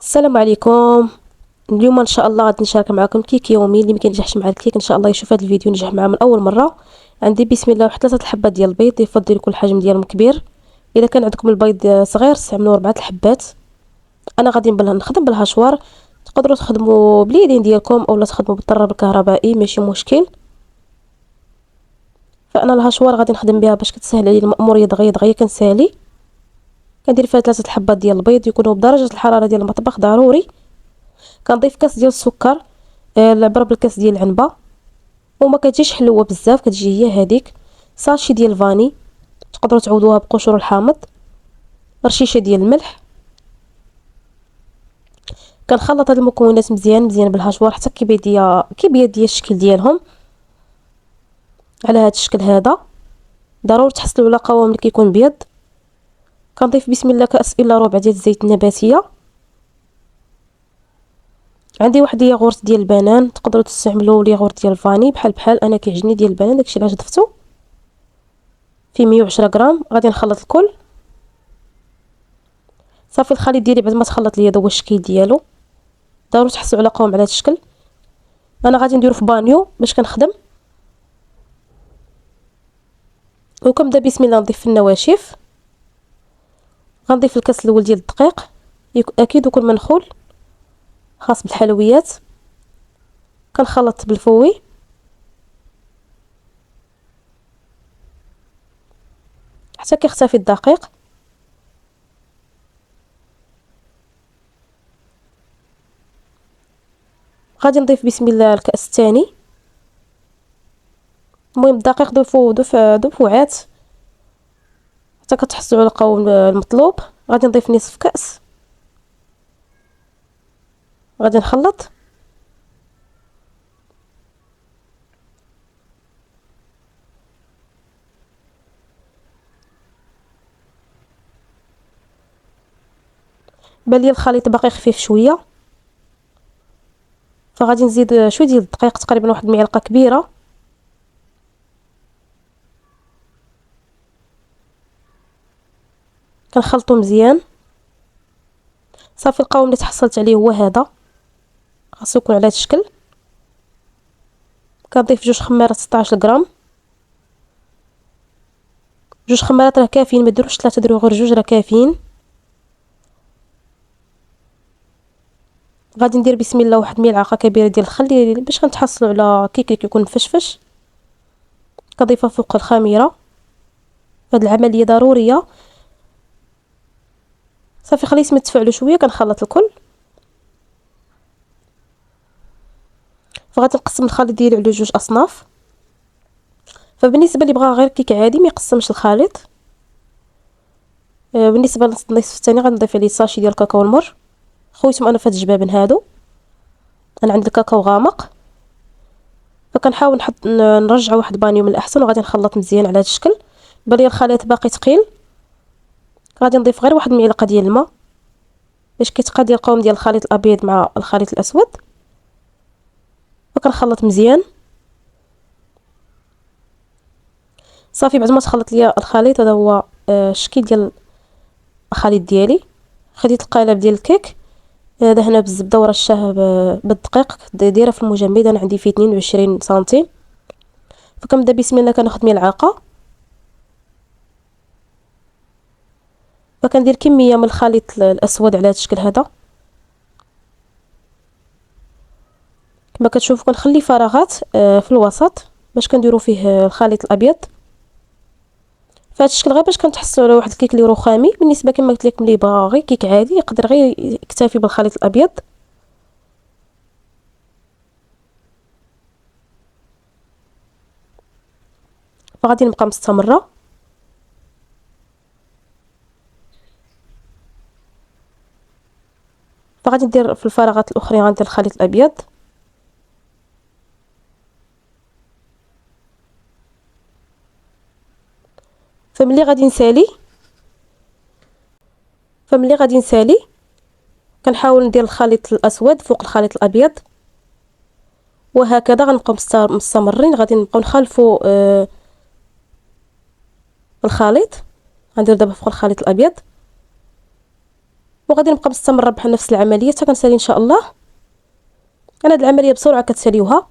السلام عليكم. اليوم ان شاء الله غادي نشارك معكم كيك يومي اللي ما كينجحش مع الكيك ان شاء الله يشوف هذا الفيديو نجح معاه من اول مره. عندي بسم الله واحد 3 الحبات ديال البيض، يفضل يكون الحجم ديالهم كبير. اذا كان عندكم البيض صغير استعملوا 4 الحبات. انا غادي نخدم بالهشوار، تقدروا تخدموا باليدين ديالكم اولا تخدموا بالطراب الكهربائي ماشي مشكل. فانا الهشوار غادي نخدم بها باش كتسهل عليا المأموريه دغيا دغيا كنسالي. كندير فيها 3 الحبات ديال البيض يكونوا بدرجه الحراره ديال المطبخ ضروري. كنضيف كاس ديال السكر، العبره بالكاس ديال العنبه، وما كتجيش حلوه بزاف، كتجي هي هذيك. ساشي ديال الفاني، تقدروا تعوضوها بقشور الحامض. رشيشه ديال الملح. كنخلط هاد المكونات مزيان مزيان بالهشوار حتى كيبيض ليا الشكل ديالهم على هاد الشكل هذا. ضروري تحصلوا على قوام اللي كيكون بيض. كنضيف بسم الله كاس الا ربع ديال الزيت النباتيه. عندي واحد ياغورت ديال البنان، تقدروا تستعملوا الياغورت ديال الفاني بحال انا كيعجبني ديال البنان، داكشي علاش ضفتو. في 110 غرام غادي نخلط الكل. صافي الخليط ديالي بعد ما تخلط ليا هذا هو الشكل ديالو. ضروري تحصلوا على قوام على هذا الشكل. انا غادي نديرو في بانيو باش كنخدم. وكنبدا بسم الله نضيف في النواشف. غنضيف الكاس الاول ديال الدقيق، اكيد يكون منخول خاص بالحلويات. كنخلط بالفوي. حتى كيختفي الدقيق. غادي نضيف بسم الله الكاس الثاني. المهم الدقيق ضيفو وعات حتى كتحصلوا على القوام المطلوب. غادي نضيف نصف كاس. غادي نخلط. بان لي الخليط باقي خفيف شويه، فغادي نزيد شويه ديال الدقيق، تقريبا واحد المعلقه كبيره. كنخلطو مزيان. صافي القوام اللي تحصلت عليه هو هذا، خاصو يكون على هذا الشكل. كنضيف 2 خمارات 16 غرام. 2 خمارات راه كافيين، ما ديروش 3، ديروا غير 2 راه كافيين. غادي ندير بسم الله واحد ملعقه كبيره ديال الخل باش كنتحصلوا على كيك اللي كيكون مفشفش. كنضيفها فوق الخميره. هاد العمليه ضروريه. صافي خليه يسمى تفاعلوا شويه، كنخلط الكل. فغادي نقسم الخليط ديالي على 2 اصناف. فبالنسبه اللي بغى غير كيك عادي ما يقسمش الخليط. بالنسبه للنصف الثاني غنضيف عليه ساشي ديال الكاكاو المر. خويتهم انا في هاد الجبابن هادو، انا عندي الكاكاو غامق. فكنحاول نرجع واحد بانيو من الاحسن، وغادي نخلط مزيان على هذا الشكل. بان لي الخليط باقي ثقيل، غادي نضيف غير واحد المعلقه ديال الماء باش كيتقادر القوام ديال الخليط الابيض مع الخليط الاسود. وكنخلط مزيان. صافي بعد ما تخلط ليا الخليط، هذا هو الشكل ديال الخليط ديالي. خديت القالب ديال الكيك، دهنا بالزبده ورشاه بالدقيق، دايره في المجمد. انا عندي فيه 22 سنتيم. فكنبدا بسم الله كناخذ ملعقه. فكندير كميه من الخليط الاسود على هذا الشكل هذا. كما كتشوفوا كنخلي فراغات في الوسط باش كنديروا فيه الخليط الابيض. فهاد الشكل غير باش كنتحصلوا على واحد الكيك اللي رخامي. بالنسبه كما قلت لكم اللي بغا غير كيك عادي يقدر غير يكتفي بالخليط الابيض. فغادي نبقى مستمره. فغادي ندير في الفراغات الاخرين غندير الخليط الابيض. فملي غادي نسالي كنحاول ندير الخليط الاسود فوق الخليط الابيض، وهكذا غنبقاو مستمرين. غادي نبقاو نخلفوا الخليط. غندير دابا فوق الخليط الابيض. وغادي نبقى مستمره بحال نفس العمليه حتى كنسالي ان شاء الله. انا هاد العمليه بسرعه كتساليوها.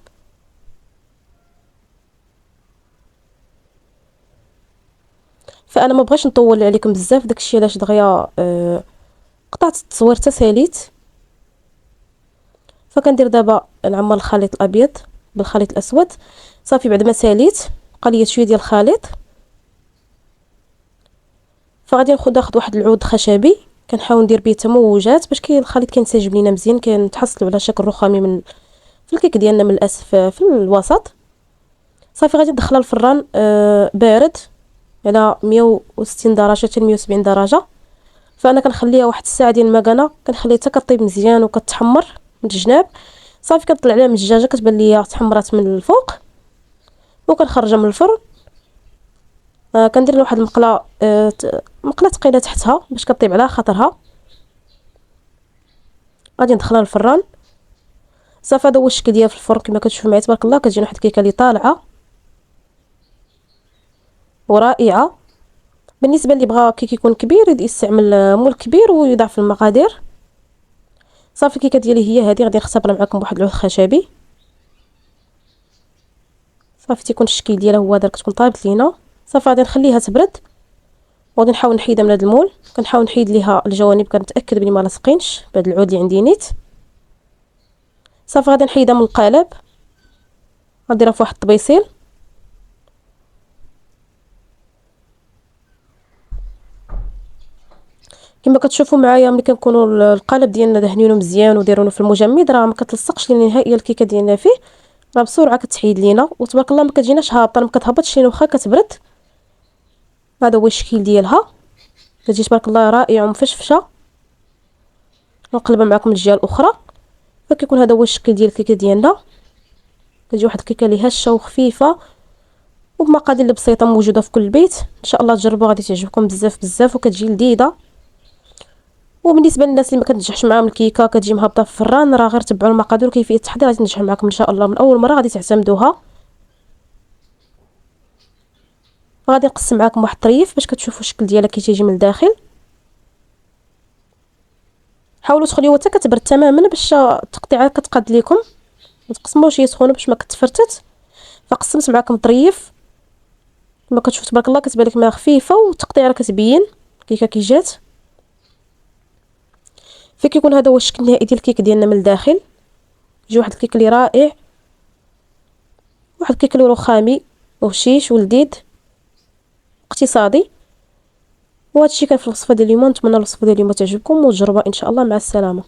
فانا ما بغيتش نطول عليكم بزاف، داكشي علاش دغيا قطعت التصوير حتى ساليت. فكندير دابا نعمر الخليط الابيض بالخليط الاسود. صافي بعد ما ساليت بقى لي شويه ديال الخليط، فغادي ناخذ واحد العود خشبي كنحاول ندير به تموجات باش الخليط كينسجم لينا مزيان، كنتحصلوا على شكل رخامي من في الكيك ديالنا من الاسف في الوسط. صافي غادي ندخلها الفران بارد على 160 درجه حتى 170 درجه. فانا كنخليها واحد الساعه ديال المكانه، كنخليها حتى كطيب مزيان وكتحمر من الجناب. صافي كنطلع عليها من الدجاجه كتبان ليا تحمرات من الفوق وكنخرجها من الفرن. كندير لها واحد المقله مقله ثقيله تحتها باش كطيب على خاطرها. غادي ندخلها للفران. صافي هذا هو الشكل ديالها في الفرن كما كتشوفوا معايا تبارك الله. كتجينا واحد الكيكه اللي طالعه ورائعه. بالنسبه اللي بغى كيك يكون كبير يستعمل مول كبير ويضاعف المقادير. صافي الكيكه ديالي هي هذه، غادي نختبرها معكم بواحد العود خشبي. صافي تيكون الشكل ديالها هو هذا كتكون طابت لينا. صافي غادي نخليها تبرد وغادي نحاول نحيدها من هذا المول. كنحاول نحيد ليها الجوانب كنتاكد بلي ما لاصقينش بهذا العود اللي عندي نيت. صافي غادي نحيدها من القالب، غنديرها في واحد الطبيصيل. كما كتشوفوا معايا ملي كنكونوا القالب ديالنا دهنينو مزيان وديرونو في المجمد راه ما كتلصقش لينا نهائيا الكيكه ديالنا فيه، راه بسرعه كتحيد لينا وتبارك الله ما كتجيناش هابطه، ما كتهبطش لينا واخا كتبرد. هذا هو الشكل ديالها، كتجي تبارك الله رائعه ومفشفشه. نقلبها معكم الجهه الاخرى. فكيكون هذا هو الشكل ديال الكيكه ديالنا. كتجي واحد الكيكه اللي هشه وخفيفه وبمقادير اللي بسيطه موجوده في كل بيت. ان شاء الله تجربوها غادي تعجبكم بزاف بزاف وكتجي لذيذه. وبالنسبه للناس اللي ما كتنجحش معاهم الكيكه كتجي مهبطه في الفران، راه غير تبعوا المقادير وكيفيه التحضير غادي تنجح معكم ان شاء الله. من اول مره غادي تعتمدوها. غادي نقسم معكم واحد الطريف باش كتشوفوا الشكل ديالها كي تيجي من الداخل. حاولوا تخليوها حتى كتبرد تماما باش التقطيعه كتقاد لكم، ما تقسموش هي سخونه باش ما كتفرتت. فقسمت معكم طريف كما كتشوفوا تبارك الله، كتبان لك ما خفيفه والتقطيعه كتبين الكيكه كي جات. فكيكون هذا هو الشكل النهائي ديال الكيك ديالنا من الداخل. يجي واحد الكيك اللي رائع، واحد الكيك اللي رخامي وهشيش ولذيذ اقتصادي. وهذا الشيء كان في الوصفه ديال اليوم. نتمنى الوصفه ديال اليوم تعجبكم وتجربوها ان شاء الله. مع السلامه.